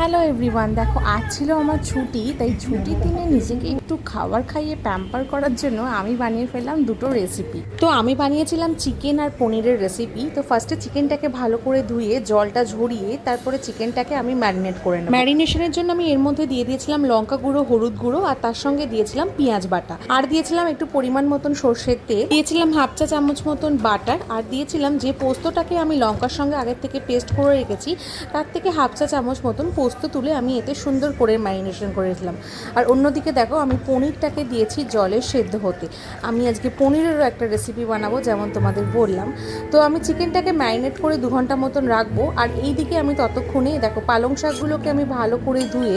Hello everyone, দেখো আজ ছিল আমার ছুটি, তাই ছুটির দিনে নিজেকে একটু খাবার খাইয়ে প্যাম্পার করার জন্য আমি বানিয়ে ফেললাম দুটো রেসিপি। তো আমি বানিয়েছিলাম চিকেন আর পনিরের রেসিপি। তো ফার্স্টে চিকেনটাকে ভালো করে ধুয়ে জলটা ঝরিয়ে তারপরে চিকেনটাকে আমি ম্যারিনেট করে নেব। ম্যারিনেশনের জন্য আমি এর মধ্যে দিয়ে দিয়েছিলাম লঙ্কা গুঁড়ো, হলুদ গুঁড়ো, আর তার সঙ্গে দিয়েছিলাম পেঁয়াজ বাটা, আর দিয়েছিলাম একটু পরিমাণ মতন সর্ষের তেল, দিয়েছিলাম হাফ চা চামচ মতন বাটার, আর দিয়েছিলাম যে পোস্তটাকে আমি লঙ্কার সঙ্গে আগের থেকে পেস্ট করে রেখেছি তার থেকে হাফ চা চামচ মতন পোস্ত তুলে আমি এতে সুন্দর করে ম্যারিনেশন করেছিলাম। আর অন্যদিকে দেখো আমি পনিরটাকে দিয়েছি জলে সেদ্ধ হতে। আমি আজকে পনিরেরও একটা রেসিপি বানাবো যেমন তোমাদের বললাম। তো আমি চিকেনটাকে ম্যারিনেট করে 2 ঘন্টা মতন রাখবো। আর এই দিকে আমি ততক্ষণে দেখো পালং শাকগুলোকে আমি ভালো করে ধুয়ে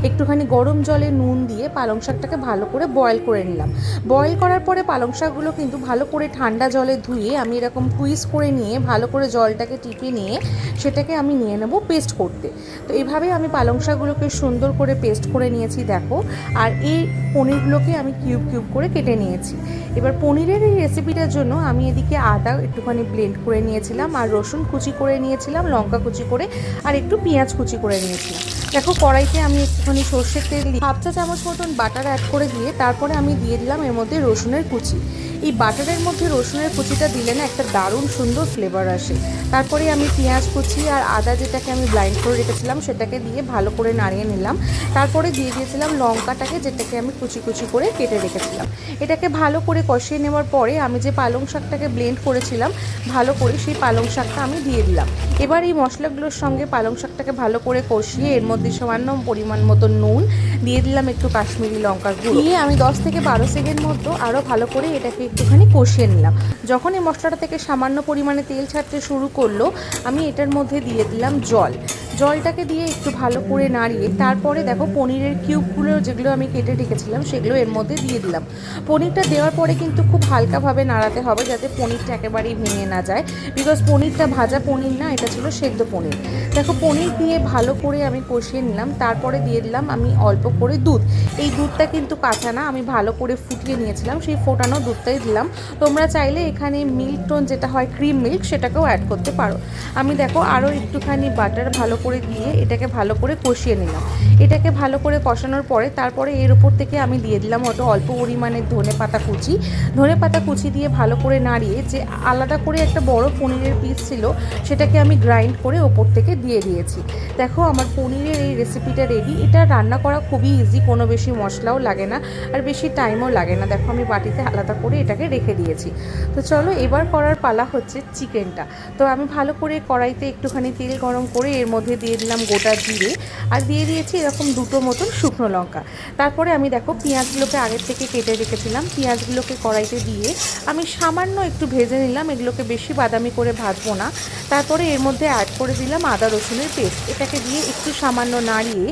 একটুখানি গরম জলে নুন দিয়ে পালং শাকটাকে ভালো করে বয়েল করে নিলাম। বয়েল করার পরে পালং শাকগুলো কিন্তু ভালো করে ঠান্ডা জলে ধুয়ে আমি এরকম টুইস্ট করে নিয়ে ভালো করে জলটাকে টিপে নিয়ে সেটাকে আমি নিয়ে নেব পেস্ট করতে। তো এইভাবে আমি পালং শাকগুলোকে সুন্দর করে পেস্ট করে নিয়েছি দেখো। আর এই পনিরগুলোকে আমি কিউব কিউব করে কেটে নিয়েছি। এবার পনিরের এই রেসিপিটার জন্য আমি এদিকে আদা একটুখানি ব্লেন্ড করে নিয়েছিলাম, আর রসুন কুচি করে নিয়েছিলাম, লঙ্কা কুচি করে, আর একটু পেঁয়াজ কুচি করে নিয়েছিলাম। দেখো কড়াইতে আমি একটুখানি সর্ষের তেল দিয়ে হাফ চা চামচ মতন বাটার অ্যাড করে দিয়ে তারপরে আমি দিয়ে দিলাম এর মধ্যে রসুনের কুচি। এই বাটারের মধ্যে রসুনের কুচিটা দিলে না একটা দারুণ সুন্দর ফ্লেভার আসে। তারপরে আমি পেঁয়াজ কুচি আর আদা যেটাকে আমি ব্লাইন্ড করে রেখেছিলাম সেটাকে দিয়ে ভালো করে নাড়িয়ে নিলাম। তারপরে দিয়ে দিয়েছিলাম লঙ্কাটাকে যেটাকে আমি কুচি কুচি করে কেটে রেখেছিলাম। এটাকে ভালো করে কষিয়ে নেওয়ার পরে আমি যে পালং শাকটাকে ব্লেন্ড করেছিলাম ভালো করে সেই পালং শাকটা আমি দিয়ে দিলাম। এবার এই মশলাগুলোর সঙ্গে পালং শাকটাকে ভালো করে কষিয়ে এর মধ্যে সামান্য পরিমাণ মতো নুন দিয়ে দিলাম, একটু কাশ্মীরি লঙ্কার গুঁড়ো দিয়ে আমি 10 থেকে 12 সেকেন্ড মতো আরও ভালো করে এটাকে একটুখানি কষিয়ে নিলাম। যখন এই মশলাটা থেকে সামান্য পরিমাণে তেল ছাড়তে শুরু করলো আমি এটার মধ্যে দিয়ে দিলাম জলটাকে দিয়ে একটু ভালো করে নাড়িয়ে তারপরে দেখো পনিরের কিউবগুলো যেগুলো আমি কেটে রেখেছিলাম সেগুলো এর মধ্যে দিয়ে দিলাম। পনিরটা দেওয়ার পরে কিন্তু খুব হালকাভাবে নাড়াতে হবে যাতে পনিরটা একেবারেই ভেঙে না যায়, বিকজ পনিরটা ভাজা পনির না, এটা ছিল সেদ্ধ পনির। দেখো পনির দিয়ে ভালো করে আমি কষিয়ে নিলাম। তারপরে দিয়ে দিলাম আমি অল্প করে দুধ। এই দুধটা কিন্তু কাঁচা না, আমি ভালো করে ফুটিয়ে নিয়েছিলাম, সেই ফোটানো দুধটাই দিলাম। তোমরা চাইলে এখানে মিল্ক টোন যেটা হয় ক্রিম মিল্ক সেটাকেও অ্যাড করতে পারো। আমি দেখো আরও একটুখানি বাটার ভালো করে দিয়ে এটাকে ভালো করে কষিয়ে নিলাম। এটাকে ভালো করে কষানোর পরে তারপরে এর উপর থেকে আমি দিয়ে দিলাম অল্প পরিমাণে ধনে পাতা কুচি দিয়ে ভালো করে নাড়িয়ে যে আলাদা করে একটা বড় পনিরের পিস ছিল সেটাকে আমি গ্রাইন্ড করে ওপর থেকে দিয়ে দিয়েছি। দেখো আমার পনিরের এই রেসিপিটা রেডি। এটা রান্না করা খুবই ইজি, কোনো বেশি মশলাও লাগে না আর বেশি টাইমও লাগে না। দেখো আমি বাটিতে আলাদা করে এটাকে রেখে দিয়েছি। তো চলো এবার করার পালা হচ্ছে চিকেনটা। তো আমি ভালো করে কড়াইতে একটুখানি তেল গরম করে এর মধ্যে দিয়ে দিলাম গোটা জিরে, আর দিয়ে দিয়েছি এরকম 2টো মতন শুকনো লঙ্কা। তারপরে আমি দেখো পেঁয়াজগুলোকে আগের থেকে কেটে রেখেছিলাম, পেঁয়াজগুলোকে কড়াইতে দিয়ে আমি সামান্য একটু ভেজে নিলাম, এগুলোকে বেশি বাদামি করে ভাজবো না। তারপরে এর মধ্যে অ্যাড করে দিলাম আদা রসুনের পেস্ট, এটাকে দিয়ে একটু সামান্য নাড়িয়ে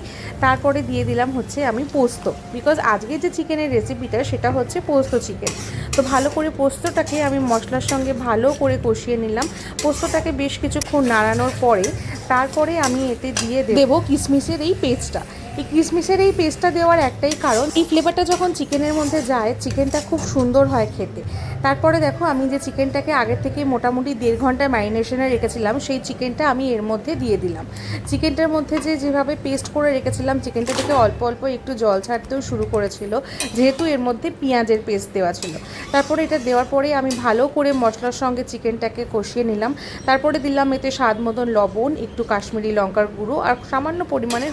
তারপরে দিয়ে দিলাম হচ্ছে আমি পোস্ত, বিকজ আজকে যে চিকেনের রেসিপিটা সেটা হচ্ছে পোস্ত চিকেন। তো ভালো করে পোস্তটাকে আমি মশলার সঙ্গে ভালো করে কষিয়ে নিলাম। পোস্তটাকে বেশ কিছুক্ষণ নাড়ানোর পরে তারপরে আমি এতে দিয়ে দেবো কিশমিশের এই পেস্টটা। এই কিশমিশের এই পেস্টটা দেওয়ার একটাই কারণ, এই ফ্লেভারটা যখন চিকেনের মধ্যে যায় চিকেনটা খুব সুন্দর হয় খেতে। তারপরে দেখো আমি যে চিকেনটাকে আগের থেকে মোটামুটি 1.5 ঘন্টা ম্যারিনেশনে রেখেছিলাম সেই চিকেনটা আমি এর মধ্যে দিয়ে দিলাম। চিকেনটার মধ্যে যেভাবে পেস্ট করে রেখেছিলাম চিকেনটা থেকে অল্প অল্প একটু জল ছাড়তেও শুরু করেছিল, যেহেতু এর মধ্যে পেঁয়াজের পেস্ট দেওয়া ছিল। তারপরে এটা দেওয়ার পরে আমি ভালো করে মশলার সঙ্গে চিকেনটাকে কষিয়ে নিলাম। তারপরে দিলাম এতে স্বাদ মতন লবণ, একটু কাশ্মীরি লঙ্কার গুঁড়ো, আর সামান্য পরিমাণের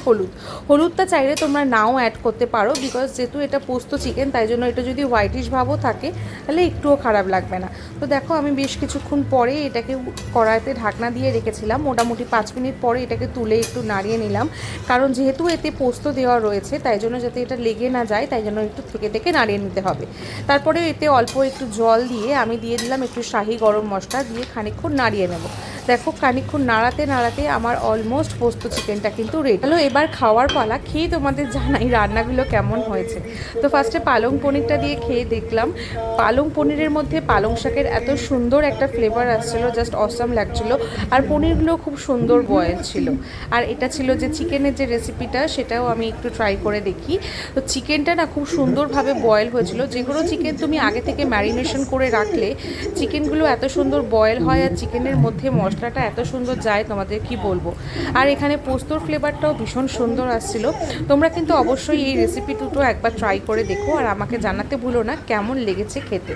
হলুদটা চাইলে তোমরা নাও অ্যাড করতে পারো, বিকজ যেহেতু এটা পোস্ত চিকেন তাই জন্য এটা যদি হোয়াইটিশ ভাবও থাকে তাহলে একটুও খারাপ লাগবে না। তো দেখো আমি বেশ কিছুক্ষণ পরে এটাকে কড়াইতে ঢাকনা দিয়ে রেখেছিলাম, মোটামুটি 5 মিনিট পরে এটাকে তুলে একটু নাড়িয়ে নিলাম, কারণ যেহেতু এতে পোস্ত দেওয়া রয়েছে তাই জন্য যাতে এটা লেগে না যায় তাই জন্য একটু থেকে নাড়িয়ে নিতে হবে। তারপরে এতে অল্প একটু জল দিয়ে আমি দিয়ে দিলাম একটু শাহি গরম মশলা দিয়ে খানিকক্ষণ নাড়িয়ে নেব। দেখো খানিকক্ষণ নাড়াতে নাড়াতে আমার অলমোস্ট পোস্ত চিকেনটা কিন্তু রেডি হলো। এবার খাওয়ার পালা, খেয়ে তোমাদের জানাই রান্নাগুলো কেমন হয়েছে। তো ফার্স্টে পালং পনিরটা দিয়ে খেয়ে দেখলাম, পালং পনিরের মধ্যে পালং শাকের এত সুন্দর একটা ফ্লেভার আসছিলো, জাস্ট অসাম লাগছিলো। আর পনিরগুলো খুব সুন্দর বয়েল ছিল। আর এটা ছিল যে চিকেনের যে রেসিপিটা সেটাও আমি একটু ট্রাই করে দেখি। তো চিকেনটা না খুব সুন্দরভাবে বয়েল হয়েছিল। যেগুলো চিকেন তুমি আগে থেকে ম্যারিনেশন করে রাখলে চিকেনগুলো এত সুন্দর বয়েল হয় আর চিকেনের মধ্যে মশলা মশলাটা এত সুন্দর যায় তোমাদের কি বলবো। আর এখানে পোস্তর ফ্লেভারটাও ভীষণ সুন্দর আসছিল। তোমরা কিন্তু অবশ্যই এই রেসিপি দুটো একবার ট্রাই করে দেখো আর আমাকে জানাতে ভুলো না কেমন লেগেছে খেতে।